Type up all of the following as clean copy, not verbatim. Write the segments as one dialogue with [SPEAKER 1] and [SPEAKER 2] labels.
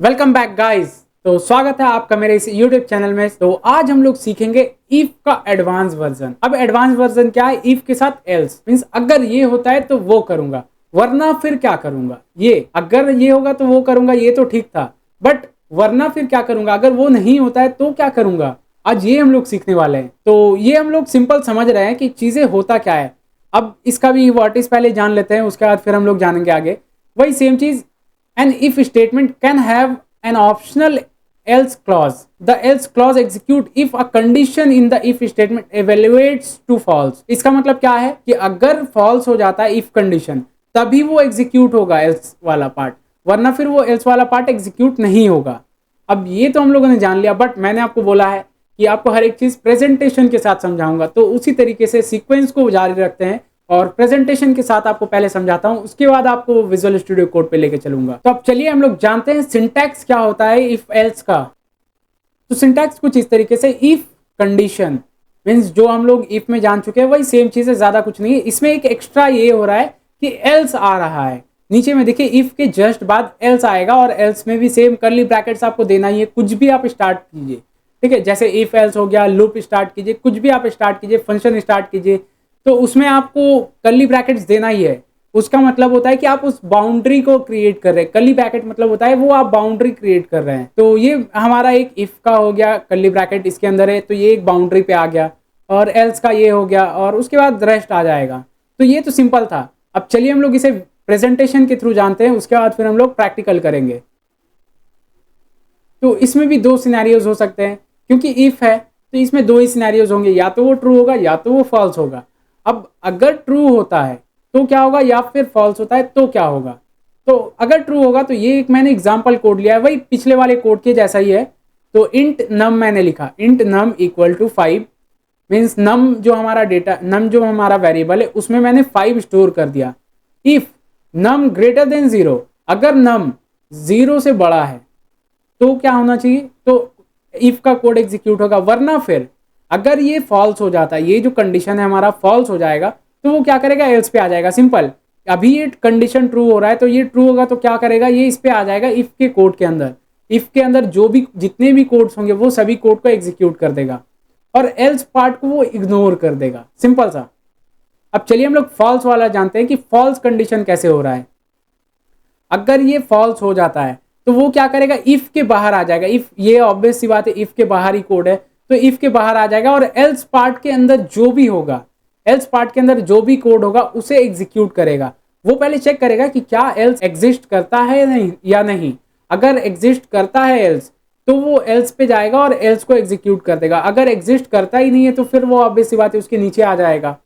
[SPEAKER 1] Welcome back guys. तो स्वागत है आपका मेरे इस YouTube चैनल में। तो आज हम लोग सीखेंगे इफ का एडवांस वर्जन। अब एडवांस वर्जन क्या है? इफ के साथ एल्स मींस अगर ये होता है तो वो करूंगा, वरना फिर क्या करूंगा। ये अगर ये होगा तो वो करूंगा, ये तो ठीक था, बट वरना फिर क्या करूंगा, अगर वो नहीं होता है तो क्या करूंगा। आज ये हम लोग सीखने वाले हैं। तो ये हम लोग सिंपल समझ रहे हैं कि चीजें होता क्या है। अब इसका भी व्हाट इज पहले जान लेते हैं, उसके बाद फिर हम लोग जानेंगे आगे। वही सेम चीज, an if statement can have an optional else clause. The else clause execute if a condition in the if statement evaluates to false. इसका मतलब क्या है कि अगर false हो जाता है if condition, तभी वो execute होगा else वाला part, वरना फिर वो else वाला part execute नहीं होगा। अब ये तो हम लोगों ने जान लिया, बट मैंने आपको बोला है कि आपको हर एक चीज प्रेजेंटेशन के साथ समझाऊंगा, तो उसी तरीके से सीक्वेंस को जारी रखते हैं और प्रेजेंटेशन के साथ आपको पहले समझाता हूं, उसके बाद आपको विजुअल स्टूडियो कोड पे लेके चलूंगा। तो अब चलिए हम लोग जानते हैं सिंटैक्स क्या होता है इफ एल्स का। तो सिंटैक्स कुछ इस तरीके से, इफ कंडीशन मीन्स जो हम लोग इफ में जान चुके हैं वही सेम चीज है, ज्यादा कुछ नहीं है। इसमें एक एक्स्ट्रा ये हो रहा है कि एल्स आ रहा है नीचे में। देखिए इफ के जस्ट बाद एल्स आएगा, और एल्स में भी सेम कर्ली ब्रैकेट्स आपको देना ही है। कुछ भी आप स्टार्ट कीजिए, ठीक है, जैसे इफ एल्स हो गया, लूप स्टार्ट कीजिए, कुछ भी आप स्टार्ट कीजिए, फंक्शन स्टार्ट कीजिए, तो उसमें आपको कर्ली ब्रैकेट्स देना ही है। उसका मतलब होता है कि आप उस बाउंड्री को क्रिएट कर रहे हैं। कर्ली ब्रैकेट मतलब होता है वो आप बाउंड्री क्रिएट कर रहे हैं। तो ये हमारा एक इफ का हो गया, कर्ली ब्रैकेट इसके अंदर है, तो ये एक बाउंड्री पे आ गया, और एल्स का ये हो गया, और उसके बाद रेस्ट आ जाएगा। तो ये तो सिंपल था। अब चलिए हम लोग इसे प्रेजेंटेशन के थ्रू जानते हैं, उसके बाद फिर हम लोग प्रैक्टिकल करेंगे। तो इसमें भी दो सिनेरियोज हो सकते हैं, क्योंकि इफ है तो इसमें दो ही सिनेरियोज होंगे, या तो वो ट्रू होगा या तो वो फॉल्स होगा। अब अगर ट्रू होता है तो क्या होगा, या फिर फॉल्स होता है तो क्या होगा। तो अगर ट्रू होगा तो ये एक मैंने एग्जांपल कोड लिया है, वही पिछले वाले कोड के जैसा ही है। तो इंट नम मैंने लिखा, int num equal to 5 means num जो हमारा डेटा, नम जो हमारा वेरिएबल है उसमें मैंने 5 स्टोर कर दिया। इफ नम ग्रेटर देन 0, अगर नम 0 से बड़ा है तो क्या होना चाहिए, तो इफ का कोड एग्जीक्यूट होगा। वरना फिर अगर ये फॉल्स हो जाता है, ये जो कंडीशन है हमारा फॉल्स हो जाएगा, तो वो क्या करेगा, एल्स पे आ जाएगा। सिंपल, अभी ये कंडीशन ट्रू हो रहा है तो ये ट्रू होगा, तो क्या करेगा, ये इस पे आ जाएगा इफ के कोड के अंदर। इफ के अंदर जो भी जितने भी कोड्स होंगे वो सभी कोड को एग्जीक्यूट कर देगा, और एल्स पार्ट को वो इग्नोर कर देगा। सिंपल सा। अब चलिए हम लोग फॉल्स वाला जानते हैं कि फॉल्स कंडीशन कैसे हो रहा है। अगर ये फॉल्स हो जाता है तो वो क्या करेगा, इफ के बाहर आ जाएगा। इफ, ये ऑब्वियस सी बात है, इफ के बाहर ही कोड है, तो इफ के बाहर आ जाएगा, और एल्स पार्ट के अंदर जो भी होगा, एल्स पार्ट के अंदर जो भी कोड होगा उसे एग्जीक्यूट करेगा। वो पहले चेक करेगा कि क्या एल्स एग्जिस्ट करता है नहीं या नहीं। अगर एग्जिस्ट करता है एल्स, तो वो एल्स पे जाएगा और एल्स को एग्जीक्यूट कर देगा। अगर एग्जिस्ट करता ही नहीं है तो फिर वो ऑब्वियस सी बात है उसके नीचे आ जाएगा।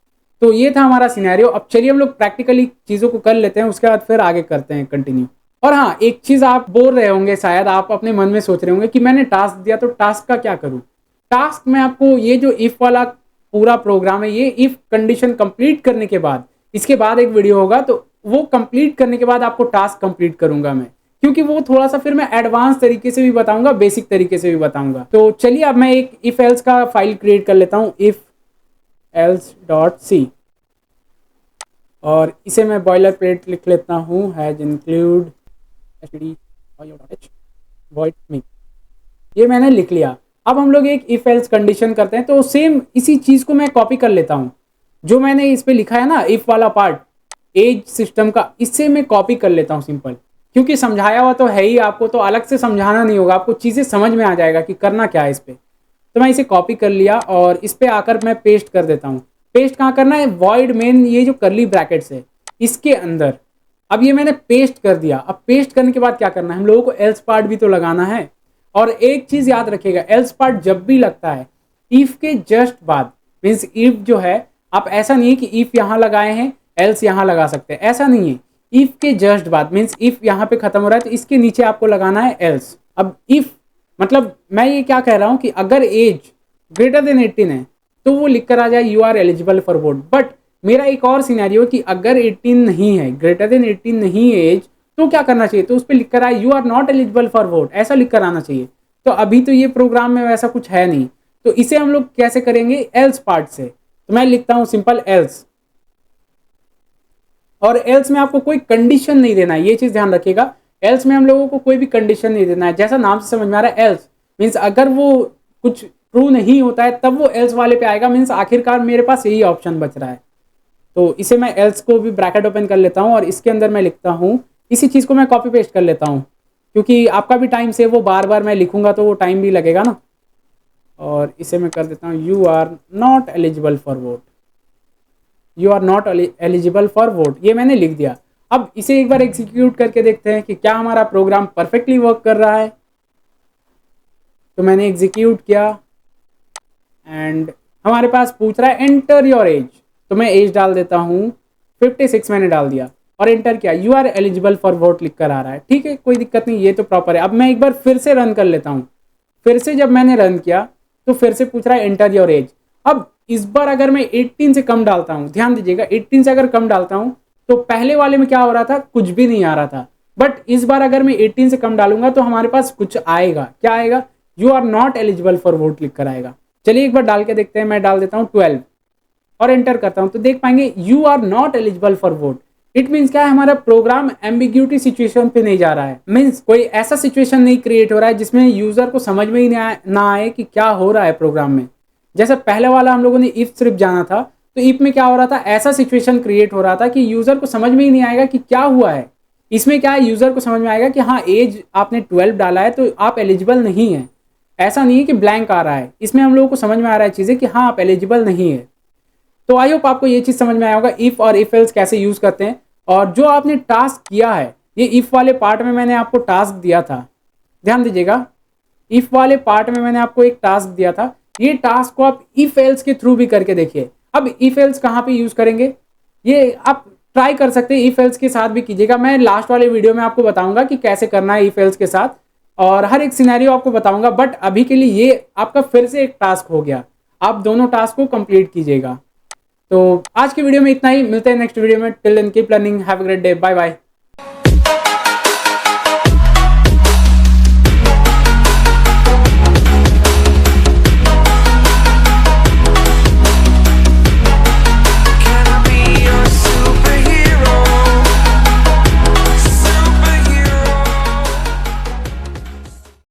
[SPEAKER 1] तो ये था हमारा सिनेरियो। अब चलिए हम लोग प्रैक्टिकली चीजों को कर लेते हैं, उसके बाद फिर आगे करते हैं कंटिन्यू। और हाँ, एक चीज आप बोल रहे होंगे, शायद आप अपने मन में सोच रहे होंगे कि मैंने टास्क दिया तो टास्क का क्या करूं। टास्क में आपको ये जो इफ वाला पूरा प्रोग्राम है, ये इफ कंडीशन कंप्लीट करने के बाद, इसके बाद एक वीडियो होगा, तो वो कंप्लीट करने के बाद आपको टास्क कंप्लीट करूंगा मैं, क्योंकि वो थोड़ा सा फिर मैं एडवांस तरीके से भी बताऊंगा, बेसिक तरीके से भी बताऊंगा। तो चलिए अब मैं एक इफ एल्स का फाइल क्रिएट कर लेता हूं, इफ एल्स डॉट सी, और इसे मैं बॉयलर प्लेट लिख लेता हूँ, has include std void me। ये मैंने लिख लिया। अब हम लोग एक इफ एल्स कंडीशन करते हैं, तो सेम इसी चीज को मैं कॉपी कर लेता हूं, जो मैंने इस पे लिखा है ना इफ वाला पार्ट, एज सिस्टम का, इससे मैं कॉपी कर लेता हूं सिंपल। क्योंकि समझाया हुआ तो है ही, आपको तो अलग से समझाना नहीं होगा, आपको चीजें समझ में आ जाएगा कि करना क्या है इस पे। तो मैं इसे कॉपी कर लिया और इस पे आकर मैं पेस्ट कर देता हूँ। पेस्ट कहाँ करना है, वॉइड मेन, ये जो कर्ली ब्रैकेट्स है इसके अंदर। अब ये मैंने पेस्ट कर दिया। अब पेस्ट करने के बाद क्या करना है, हम लोगों को एल्स पार्ट भी तो लगाना है। और एक चीज याद रखिएगा, एल्स पार्ट जब भी लगता है इफ के जस्ट बाद, मीन्स इफ जो है, आप ऐसा नहीं है कि इफ यहां लगाए हैं एल्स यहां लगा सकते हैं, ऐसा नहीं है। इफ के जस्ट बाद मीन्स इफ यहां पे खत्म हो रहा है तो इसके नीचे आपको लगाना है एल्स। अब इफ मतलब मैं ये क्या कह रहा हूं कि अगर एज ग्रेटर देन 18 है तो वो लिख कर आ जाए you are eligible for vote. But मेरा एक और सिनेरियो कि अगर 18 नहीं है, ग्रेटर देन 18 नहीं है एज, तो क्या करना चाहिए, तो उस पर लिख कर आए you are not eligible for vote, ऐसा लिख कर आना चाहिए। तो अभी तो ये प्रोग्राम में वैसा कुछ है नहीं, तो इसे हम लोग कैसे करेंगे, एल्स पार्ट से। तो मैं लिखता हूं सिंपल एल्स, और एल्स में आपको कोई कंडीशन नहीं देना है, ये चीज ध्यान रखिएगा। एल्स में हम लोगों को कोई भी कंडीशन नहीं देना है, जैसा नाम से समझ में आ रहा है एल्स मीन्स अगर वो कुछ ट्रू नहीं होता है तब वो एल्स वाले पे आएगा, मीन्स आखिरकार मेरे पास यही ऑप्शन बच रहा है। तो इसे मैं एल्स को भी ब्रैकेट ओपन कर लेता हूँ और इसके अंदर मैं लिखता हूँ, इसी चीज़ को मैं कॉपी पेस्ट कर लेता हूँ क्योंकि आपका भी टाइम सेव, वो बार बार मैं लिखूंगा तो वो टाइम भी लगेगा ना। और इसे मैं कर देता हूँ you are not eligible for vote, you are not eligible for vote, ये मैंने लिख दिया। अब इसे एक बार एग्जीक्यूट करके देखते हैं कि क्या हमारा प्रोग्राम परफेक्टली वर्क कर रहा है। तो मैंने एग्जीक्यूट किया एंड हमारे पास पूछ रहा है एंटर योर एज, तो मैं एज डाल देता हूँ 56 मैंने डाल दिया और एंटर किया, you are eligible for vote लिख कर आ रहा है। ठीक है, कोई दिक्कत नहीं, ये तो प्रॉपर है। अब मैं एक बार फिर से रन कर लेता हूँ। फिर से जब मैंने रन किया तो फिर से पूछ रहा है एंटर योर एज। अब इस बार अगर मैं 18 से कम डालता हूँ, ध्यान दीजिएगा 18 से अगर कम डालता हूँ तो पहले वाले में क्या हो रहा था, कुछ भी नहीं आ रहा था। बट इस बार अगर मैं 18 से कम डालूंगा तो हमारे पास कुछ आएगा। क्या आएगा, you are not eligible for vote लिख कर आएगा। चलिए एक बार डाल के देखते हैं। मैं डाल देता हूँ 12 और एंटर करता हूं तो देख पाएंगे you are not eligible for vote. It means क्या है, हमारा प्रोग्राम एम्बिग्यूटी सिचुएशन पे नहीं जा रहा है, मीन्स कोई ऐसा सिचुएशन नहीं क्रिएट हो रहा है जिसमें यूजर को समझ में ही ना आए कि क्या हो रहा है प्रोग्राम में। जैसे पहले वाला हम लोगों ने इफ सिर्फ जाना था, तो इफ में क्या हो रहा था, ऐसा सिचुएशन क्रिएट हो रहा था कि यूजर को समझ में ही नहीं आएगा कि क्या हुआ है। इसमें क्या है, यूजर को समझ में आएगा कि हाँ एज आपने 12 डाला है तो आप एलिजिबल नहीं है। ऐसा नहीं है कि ब्लैंक आ रहा है, इसमें हम लोगों को समझ में आ रहा है चीजें कि हाँ आप एलिजिबल नहीं है। तो आई होप आपको ये चीज समझ में आया होगा इफ और इफ एल्स कैसे यूज करते हैं। और जो आपने टास्क किया है, ये इफ वाले पार्ट में मैंने आपको टास्क दिया था, ध्यान दीजिएगा इफ वाले पार्ट में मैंने आपको एक टास्क दिया था। ये टास्क को आप इफ एल्स के थ्रू भी करके देखिए। अब इफ एल्स कहाँ पे यूज करेंगे, ये आप ट्राई कर सकते हैं, इफ एल्स के साथ भी कीजिएगा। मैं लास्ट वाले वीडियो में आपको बताऊंगा कि कैसे करना है इफ एल्स के साथ, और हर एक सिनेरियो आपको बताऊंगा। बट अभी के लिए ये आपका फिर से एक टास्क हो गया, आप दोनों टास्क को कंप्लीट कीजिएगा। तो आज की वीडियो में इतना ही, मिलते हैं नेक्स्ट वीडियो में। Till then keep learning, have a great day, bye bye.